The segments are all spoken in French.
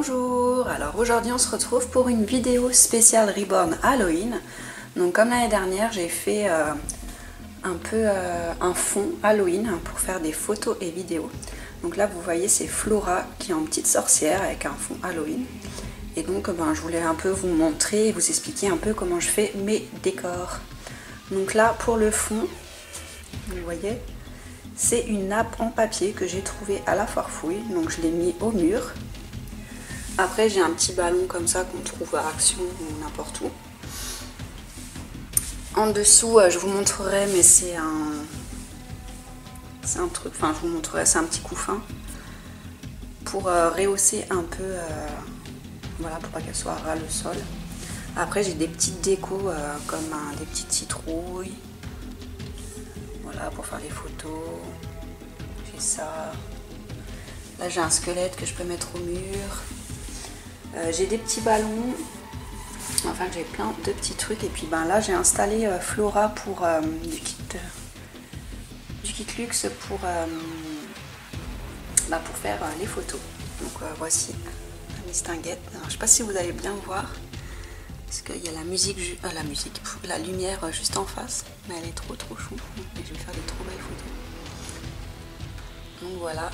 Bonjour, alors aujourd'hui on se retrouve pour une vidéo spéciale Reborn Halloween. Donc comme l'année dernière j'ai fait un fond Halloween pour faire des photos et vidéos. Donc là vous voyez c'est Flora qui est en petite sorcière avec un fond Halloween. Et donc je voulais un peu vous montrer et vous expliquer un peu comment je fais mes décors. Donc là pour le fond, vous voyez, c'est une nappe en papier que j'ai trouvée à la Farfouille. Donc je l'ai mis au mur. Après j'ai un petit ballon comme ça qu'on trouve à Action ou n'importe où. En dessous je vous montrerai, mais c'est un truc, enfin je vous montrerai, c'est un petit couffin pour rehausser un peu, voilà, pour pas qu'elle soit ras le sol. Après j'ai des petites décos comme des petites citrouilles, voilà, pour faire les photos. J'ai ça. Là j'ai un squelette que je peux mettre au mur. J'ai des petits ballons, enfin j'ai plein de petits trucs. Et puis là j'ai installé Flora pour du kit luxe pour faire les photos. Donc voici la mistinguette. Alors, je sais pas si vous allez bien voir parce qu'il y a la lumière juste en face, mais elle est trop chou et je vais faire des trop belles photos. Donc voilà,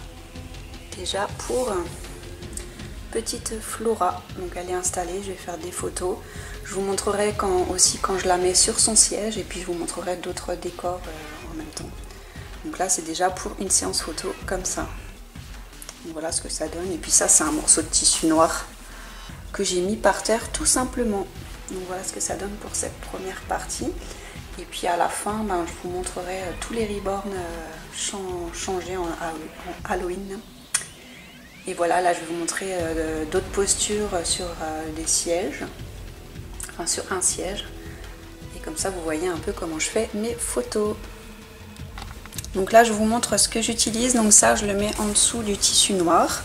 déjà pour petite Flora, donc elle est installée, je vais faire des photos. Je vous montrerai aussi quand je la mets sur son siège, et puis je vous montrerai d'autres décors en même temps. Donc là c'est déjà pour une séance photo comme ça. Donc voilà ce que ça donne. Et puis ça c'est un morceau de tissu noir que j'ai mis par terre tout simplement. Donc voilà ce que ça donne pour cette première partie. Et puis à la fin je vous montrerai tous les Reborn changés en Halloween. Et voilà, là je vais vous montrer d'autres postures sur des sièges, enfin sur un siège. Et comme ça vous voyez un peu comment je fais mes photos. Donc là je vous montre ce que j'utilise. Donc ça je le mets en dessous du tissu noir,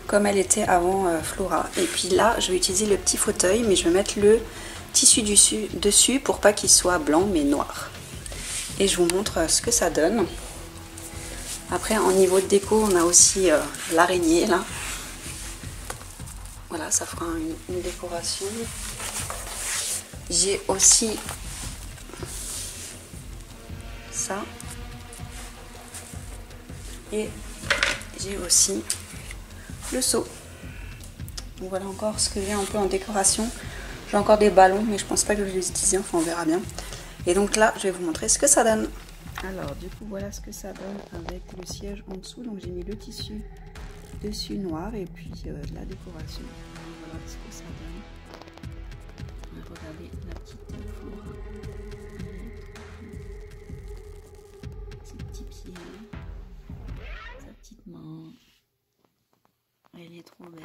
comme elle était avant Flora. Et puis là je vais utiliser le petit fauteuil, mais je vais mettre le tissu dessus pour pas qu'il soit blanc mais noir. Et je vous montre ce que ça donne. Après, en niveau de déco, on a aussi l'araignée là. Voilà, ça fera une décoration. J'ai aussi ça. Et j'ai aussi le seau. Donc voilà encore ce que j'ai un peu en décoration. J'ai encore des ballons, mais je pense pas que je vais les utiliser, enfin on verra bien. Et donc là, je vais vous montrer ce que ça donne. Alors du coup voilà ce que ça donne avec le siège en dessous. Donc j'ai mis le tissu dessus noir et puis la décoration. Voilà ce que ça donne. Regardez la petite Flora. Ses petits pieds, sa petite main. Elle est trop belle.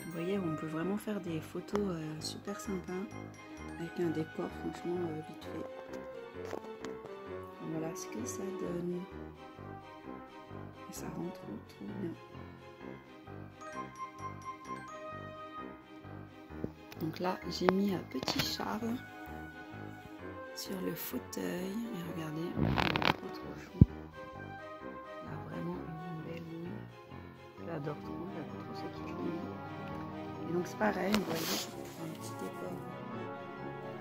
Vous voyez, on peut vraiment faire des photos super sympas avec un décor franchement vite fait. Voilà ce que ça donne. Et ça rend trop bien. Donc là, j'ai mis un petit Charles sur le fauteuil. Et regardez, trop chou. Là, vraiment une belle nuit. J'adore trop ce qu'il fait. Et donc c'est pareil, vous voyez, un petit décor.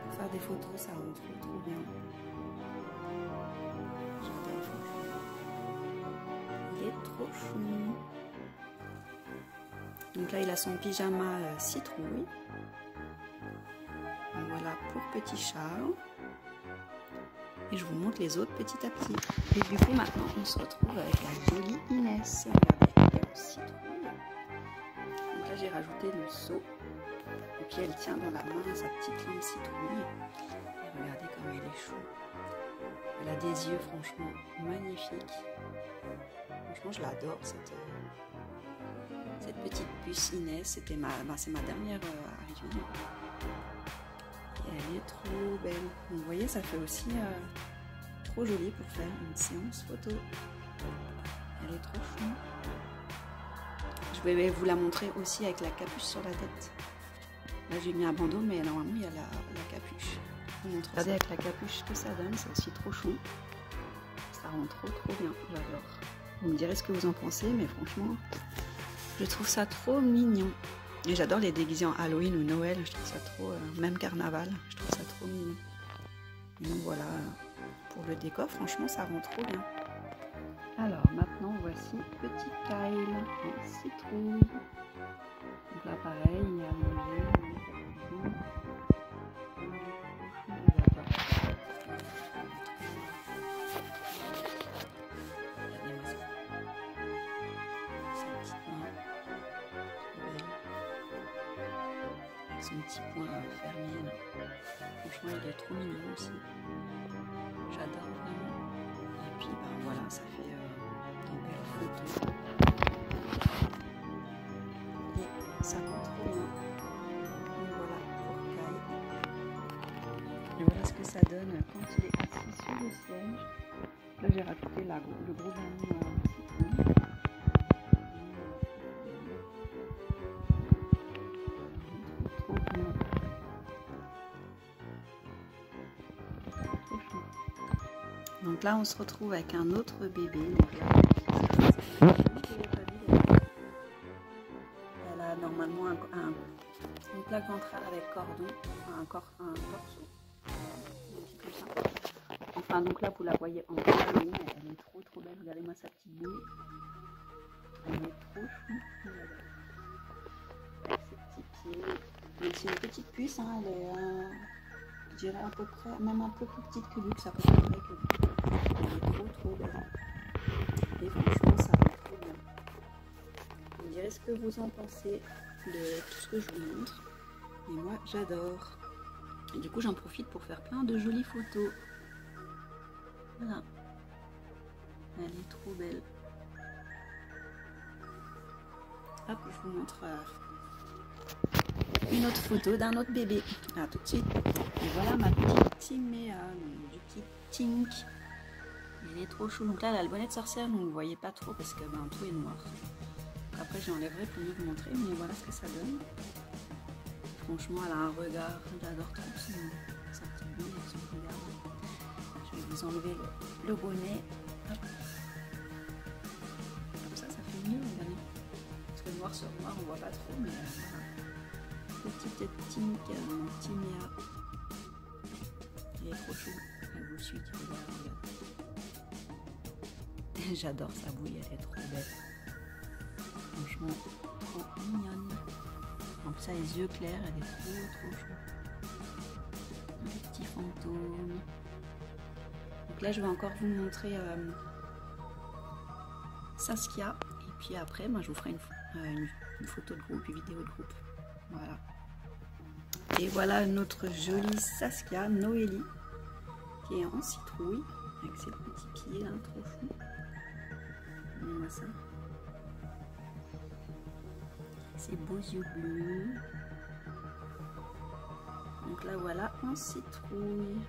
Pour faire des photos, ça rend trop bien. J'adore, franchement. Il est trop chou. Donc là, il a son pyjama citrouille. Donc voilà pour petit Charles. Et je vous montre les autres petit à petit. Et du coup, maintenant, on se retrouve avec la jolie Inès. Regardez, elle est en citrouille. Donc là, j'ai rajouté le seau. Et puis, elle tient dans la main sa petite lampe citrouille. Et regardez comme elle est chou. Elle a des yeux franchement magnifiques. Franchement, je l'adore cette petite puce Inès. C'est ma dernière arrivée. Et elle est trop belle. Donc, vous voyez, ça fait aussi trop joli pour faire une séance photo. Elle est trop chou. Je vais vous la montrer aussi avec la capuche sur la tête. Là, j'ai mis un bandeau, mais normalement, il y a la capuche. Regardez avec la capuche ce que ça donne, c'est aussi trop chou. Ça rend trop bien, j'adore. Vous me direz ce que vous en pensez, mais franchement, Je trouve ça trop mignon. Et j'adore les déguisements Halloween ou Noël, je trouve ça trop... même carnaval, je trouve ça trop mignon. Et donc voilà, pour le décor, franchement, ça rend trop bien. Alors, maintenant, voici petit Kyle en citrouille. Donc là, pareil, il y a mangé. Son petit point fermé. Franchement, il est trop mignon aussi. J'adore vraiment. Et puis, ben voilà, ça fait des belles photos. Et ça rend trop bien. Donc voilà pour Kyle. Et voilà ce que ça donne quand il est assis sur le siège. Là, j'ai rajouté le gros ballon citron. Donc là, on se retrouve avec un autre bébé. Donc là, elle a normalement une plaque ventrale avec cordon, un torseau. Comme ça. Enfin, donc là, vous la voyez en Halloween. Elle est trop belle. Regardez-moi sa petite boule. Elle est trop chou. Avec ses petits pieds. Donc c'est une petite puce. Hein, elle est, je dirais à peu près, même un peu plus petite que Luxe, à peu près que Luxe. Elle est trop belle. Et franchement, ça va trop bien. Vous me direz ce que vous en pensez de tout ce que je vous montre. Et moi, j'adore. Et du coup, j'en profite pour faire plein de jolies photos. Voilà. Elle est trop belle. Hop, je vous montre une autre photo d'un autre bébé. À tout de suite. Et voilà ma petite Timéa, du petit Tink. Il est trop chou. Donc là, elle a le bonnet de sorcière, donc vous ne voyez pas trop parce que ben, tout est noir. Après, j'enlèverai pour mieux vous montrer, mais voilà ce que ça donne. Franchement, elle a un regard. J'adore trop sa petite boule et son regard. Je vais vous enlever le bonnet. Hop. Comme ça fait mieux, regardez. Parce que noir sur noir, on voit pas trop, mais voilà. Petite Tink, Timéa. Elle est trop chou. Elle vous suit, regarde. J'adore sa bouille, elle est trop belle. Franchement, trop mignonne. En plus, elle a les yeux clairs, elle est trop chou. Un petit fantôme. Donc là, je vais encore vous montrer Saskia. Et puis après, moi, je vous ferai une photo de groupe, une vidéo de groupe. Voilà. Et voilà notre jolie Saskia, Noélie, qui est en citrouille, avec ses petits pieds là, trop fou. Regardez-moi ça. Ses beaux yeux bleus. Donc là voilà en citrouille.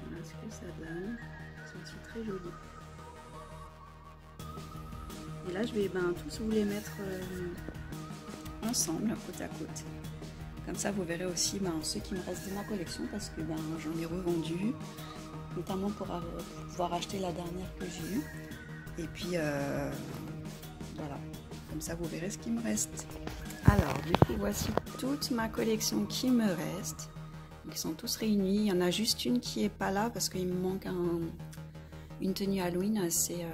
Voilà ce que ça donne. Ils sont aussi très jolis. Et là je vais tous vous les mettre ensemble, côte à côte. Comme ça vous verrez aussi ceux qui me restent de ma collection parce que j'en ai revendu. Notamment pour pouvoir acheter la dernière que j'ai eue. Et puis voilà, comme ça vous verrez ce qui me reste. Alors du coup voici toute ma collection qui me reste. Ils sont tous réunis. Il y en a juste une qui est pas là parce qu'il me manque une tenue Halloween. C'est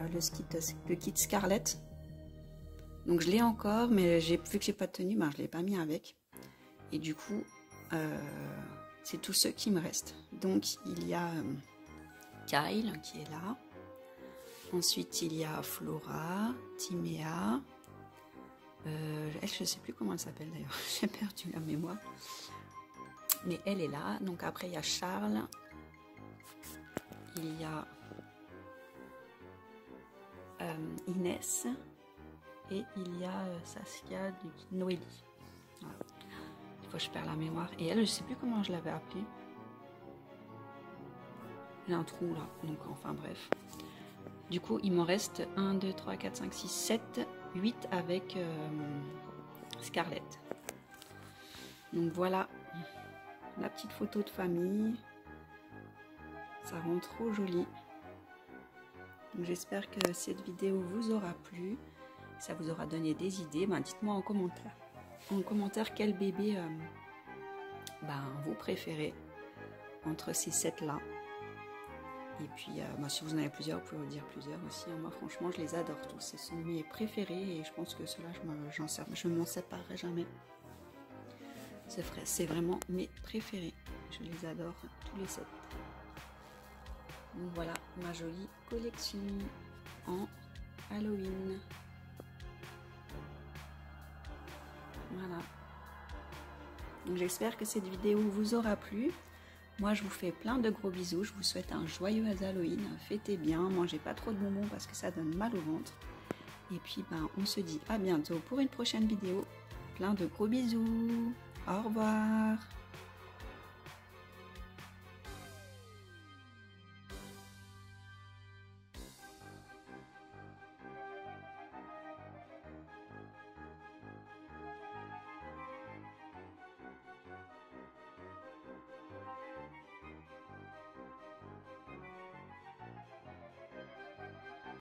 le kit Scarlett. Donc je l'ai encore, mais vu que j'ai pas de tenue, je l'ai pas mis avec. Et du coup, c'est tous ceux qui me restent. Donc il y a Kyle qui est là. Ensuite, il y a Flora, Timéa. Elle, je ne sais plus comment elle s'appelle d'ailleurs. J'ai perdu la mémoire. Mais elle est là. Donc après, il y a Charles. Il y a Inès. Et il y a Saskia de Noélie. Voilà. Il faut que je perds la mémoire. Et elle, je ne sais plus comment je l'avais appelée. J'ai un trou là. Donc enfin bref. Du coup, il m'en reste 1, 2, 3, 4, 5, 6, 7, 8 avec Scarlett. Donc voilà la petite photo de famille. Ça rend trop joli. J'espère que cette vidéo vous aura plu, ça vous aura donné des idées. Dites-moi en commentaire quel bébé vous préférez entre ces 7 là. Et puis si vous en avez plusieurs, vous pouvez en dire plusieurs aussi. Moi franchement je les adore tous, ce sont mes préférés et je pense que ceux-là je ne m'en séparerai jamais. C'est vraiment mes préférés, je les adore tous les 7. Donc voilà ma jolie collection en Halloween. Voilà. Donc j'espère que cette vidéo vous aura plu. Moi je vous fais plein de gros bisous, je vous souhaite un joyeux Halloween, fêtez bien, mangez pas trop de bonbons parce que ça donne mal au ventre. Et puis on se dit à bientôt pour une prochaine vidéo. Plein de gros bisous, au revoir.